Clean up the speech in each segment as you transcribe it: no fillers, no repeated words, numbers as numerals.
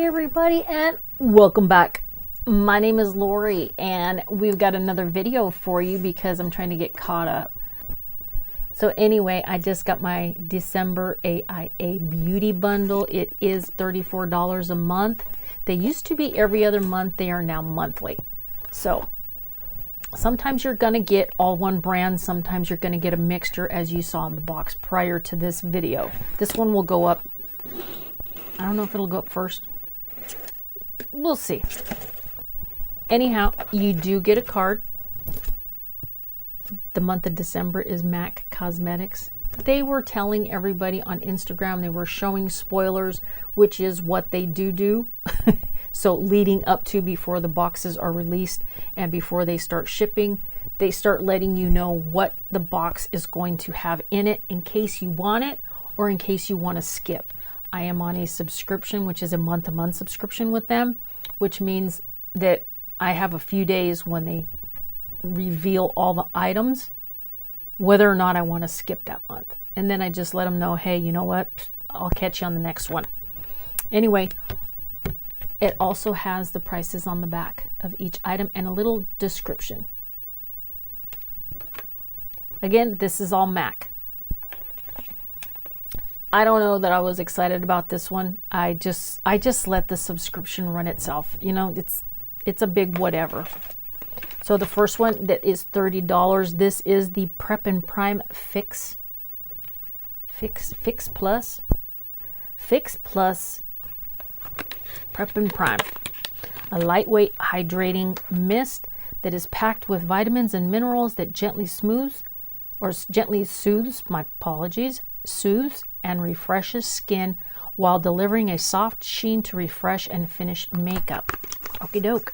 everybody, and welcome back. My name is Lori, and we've got another video for you because I'm trying to get caught up. So anyway, I just got my December AIA Beauty Bundle. It is $34 a month. They used to be every other month. They are now monthly. So sometimes you're going to get all one brand. Sometimes you're going to get a mixture, as you saw in the box prior to this video. This one will go up. I don't know if it'll go up first. We'll see. Anyhow, you do get a card. The month of December is MAC Cosmetics. They were telling everybody on Instagram, they were showing spoilers, which is what they do. So leading up to before the boxes are released and before they start shipping, they start letting you know what the box is going to have in it in case you want it or in case you want to skip. I am on a subscription, which is a month-to-month subscription with them, which means that I have a few days when they reveal all the items, whether or not I want to skip that month. And then I just let them know, hey, you know what? I'll catch you on the next one. Anyway, it also has the prices on the back of each item and a little description. Again, this is all MAC. I don't know that I was excited about this one. I just let the subscription run itself. You know, it's a big whatever. So the first one that is $30. This is the Prep and Prime Fix Plus Prep and Prime. A lightweight hydrating mist that is packed with vitamins and minerals that gently soothes, my apologies, soothes and refreshes skin while delivering a soft sheen to refresh and finish makeup. Okie doke.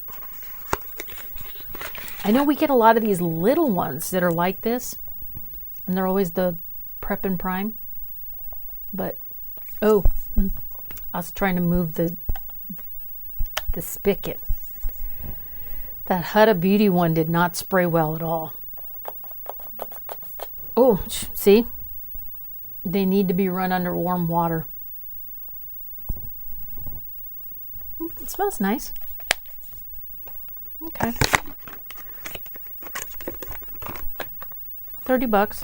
I know we get a lot of these little ones that are like this, and they're always the Prep and Prime. But, oh, I was trying to move the spigot. That Huda Beauty one did not spray well at all. Oh, see? They need to be run under warm water. It smells nice. Okay. $30.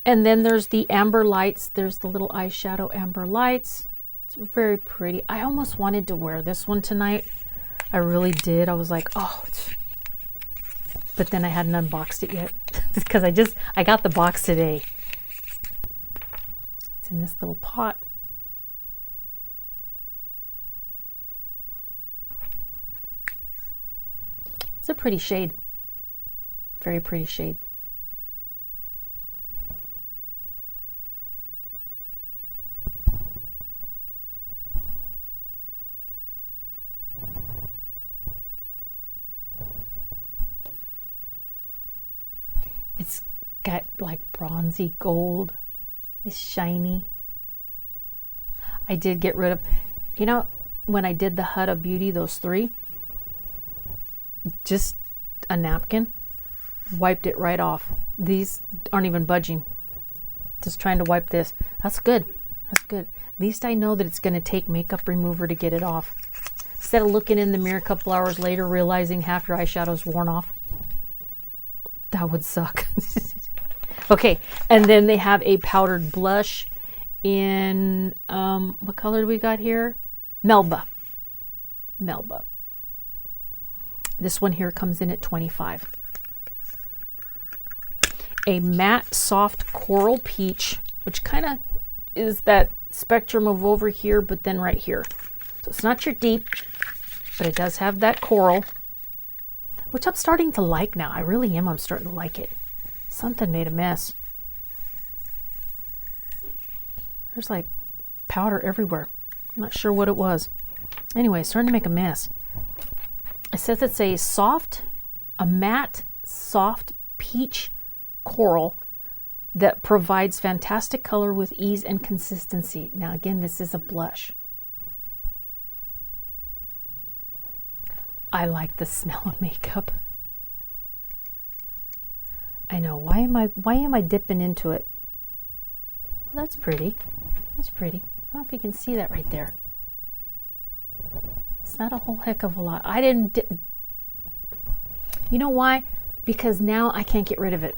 And then there's the amber lights. There's the little eyeshadow amber lights. It's very pretty. I almost wanted to wear this one tonight. I really did. I was like, oh. But then I hadn't unboxed it yet because I got the box today. It's in this little pot. It's a pretty shade. Very pretty shade. It's got like bronzy gold. It's shiny. I did get rid of, you know, when I did the Huda Beauty, those three, just a napkin, wiped it right off. These aren't even budging. Just trying to wipe this. That's good. That's good. At least I know that it's going to take makeup remover to get it off. Instead of looking in the mirror a couple hours later, realizing half your eyeshadow's worn off. That would suck. Okay, and then they have a powdered blush in, what color do we got here? Melba. Melba. This one here comes in at $25. A matte soft coral peach, which kind of is that spectrum of over here, but then right here. So it's not your deep, but it does have that coral, which I'm starting to like now. I really am. I'm starting to like it. Something made a mess. There's like powder everywhere. I'm not sure what it was. Anyway, it's starting to make a mess. It says it's a matte, soft peach coral that provides fantastic color with ease and consistency. Now again, this is a blush. I like the smell of makeup. I know. Why am I dipping into it? Well, that's pretty. That's pretty. don't know if you can see that right there. It's not a whole heck of a lot. I didn't, you know why? Because now I can't get rid of it.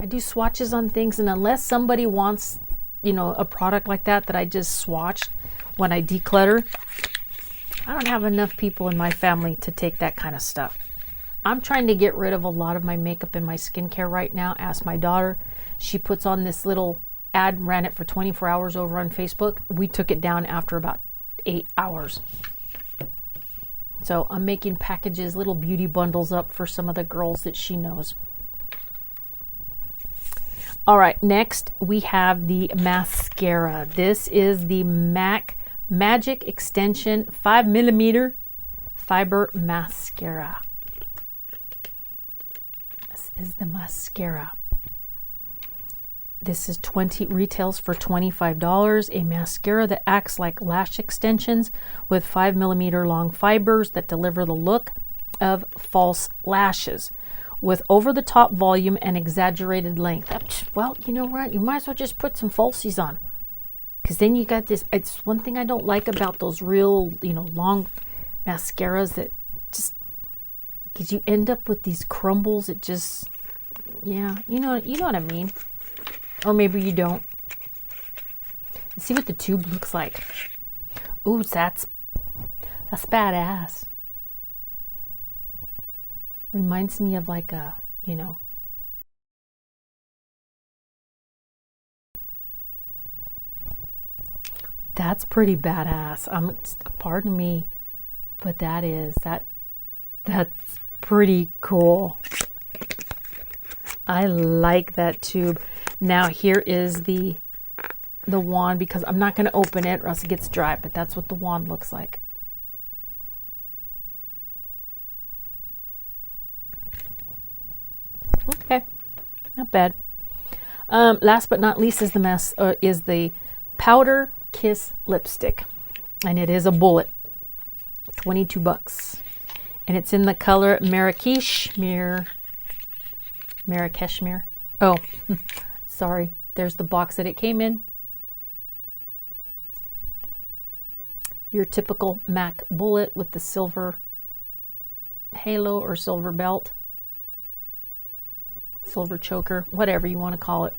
I do swatches on things, and unless somebody wants, you know, a product like that I just swatched when I declutter, I don't have enough people in my family to take that kind of stuff. I'm trying to get rid of a lot of my makeup and my skincare right now. Ask my daughter. She puts on this little ad, ran it for 24 hours over on Facebook. We took it down after about 8 hours. So I'm making packages, little beauty bundles up for some of the girls that she knows. All right, next we have the mascara. This is the MAC Magic Extension 5mm Fiber Mascara. This is the mascara. This is retails for $25. A mascara that acts like lash extensions with 5mm long fibers that deliver the look of false lashes with over-the-top volume and exaggerated length. Well, you know what? You might as well just put some falsies on, because then you got this. It's one thing I don't like about those real, you know, long mascaras, that just, because you end up with these crumbles. It just, yeah, you know what I mean. Or maybe you don't. Let's see what the tube looks like. Ooh, that's badass. Reminds me of like a, you know. That's pretty badass. Pardon me, but that's pretty cool. I like that tube. Now here is the wand, because I'm not going to open it or else it gets dry, but that's what the wand looks like. Okay, not bad. Last but not least is the Powder Kiss lipstick, and it is a bullet, $22, and it's in the color Marrakesh Mirror. Oh, sorry. There's the box that it came in. Your typical MAC bullet with the silver halo or silver belt, silver choker, whatever you want to call it.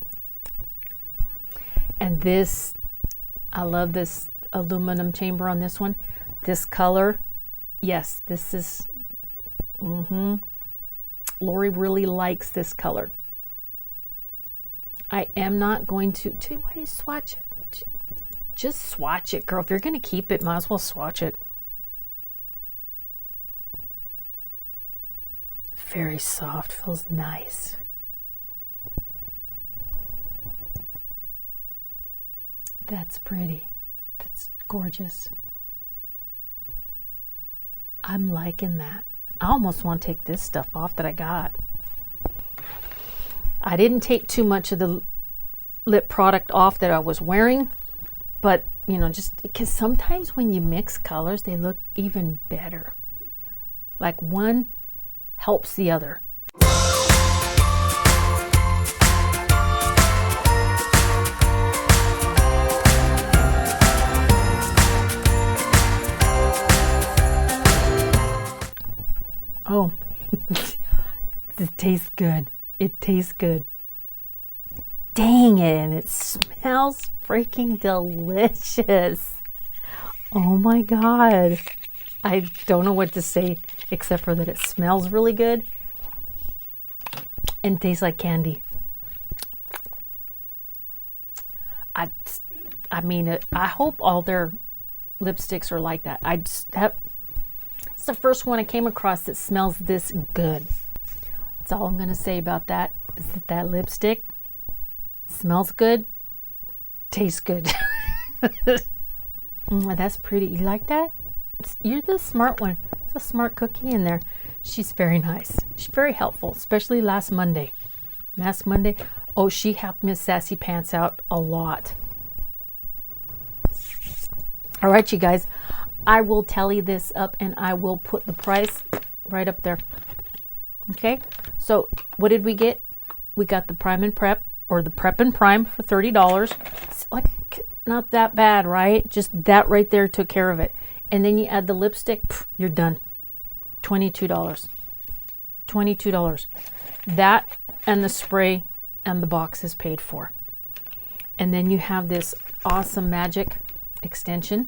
And this, I love this aluminum chamber on this one. This color, yes, this is, Lori really likes this color. I am not going to, why do you swatch it? Just swatch it, girl. If you're going to keep it, might as well swatch it. Very soft, feels nice. That's pretty. That's gorgeous. I'm liking that. I almost want to take this stuff off that I got. I didn't take too much of the lip product off that I was wearing, but you know, just because sometimes when you mix colors, they look even better. Like one helps the other. Oh, it tastes good. It tastes good. Dang it, and it smells freaking delicious. Oh my God. I don't know what to say except for that it smells really good and tastes like candy. I mean, I hope all their lipsticks are like that. It's the first one I came across that smells this good. That's all I'm going to say about that, is that lipstick smells good, tastes good. That's pretty. You like that? You're the smart one. It's a smart cookie in there. She's very nice. She's very helpful, especially last Monday. Oh, she helped Miss Sassy Pants out a lot. All right, you guys. I will tally this up and I will put the price right up there. Okay, so what did we get? We got the Prime and Prep, or the Prep and Prime, for $30. It's like, Not that bad, right? Just that right there took care of it. And then you add the lipstick, you're done. $22. $22. That and the spray and the box is paid for. And then you have this awesome magic extension,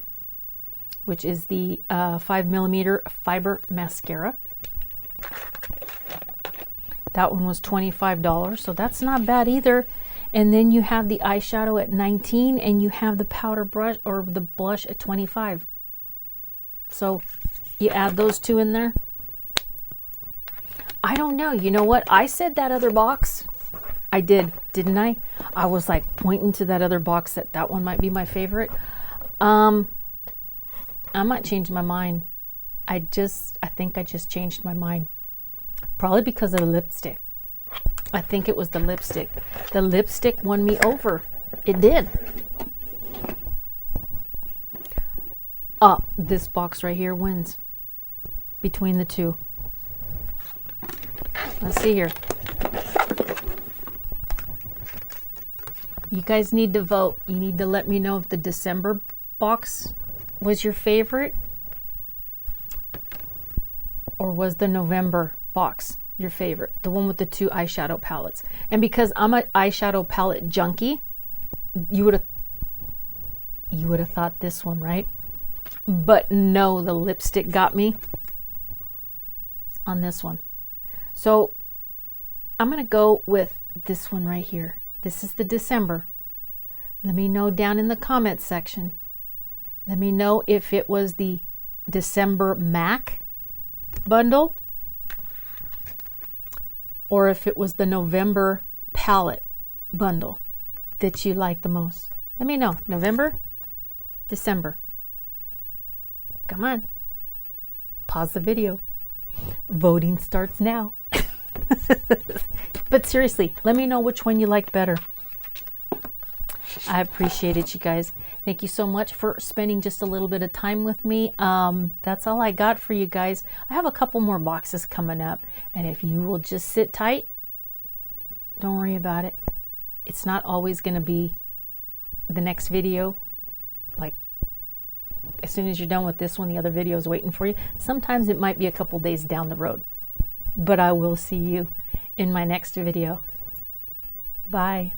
which is the 5mm fiber mascara. That one was $25, so that's not bad either. And then you have the eyeshadow at $19, and you have the powder brush or the blush at $25. So you add those two in there. I don't know. You know what? I said that other box. I did, didn't I? I was like pointing to that other box that one might be my favorite. I might change my mind. I think I just changed my mind. Probably because of the lipstick. I think it was the lipstick. The lipstick won me over. It did. This box right here wins between the two. Let's see here. You guys need to vote. You need to let me know if the December box was your favorite, or was the November box your favorite, the one with the two eyeshadow palettes. And because I'm an eyeshadow palette junkie, you would have thought this one, right? But no, the lipstick got me on this one. So I'm gonna go with this one right here. This is the December. Let me know down in the comments section. Let me know if it was the December MAC bundle or if it was the November palette bundle that you like the most. Let me know. November, December. Come on. Pause the video. Voting starts now. But seriously, let me know which one you like better. I appreciate it, you guys. Thank you so much for spending just a little bit of time with me. That's all I got for you guys. I have a couple more boxes coming up, and if you will just sit tight, don't worry about it. It's not always going to be the next video. Like, as soon as you're done with this one, the other video is waiting for you. Sometimes it might be a couple days down the road, but I will see you in my next video. Bye.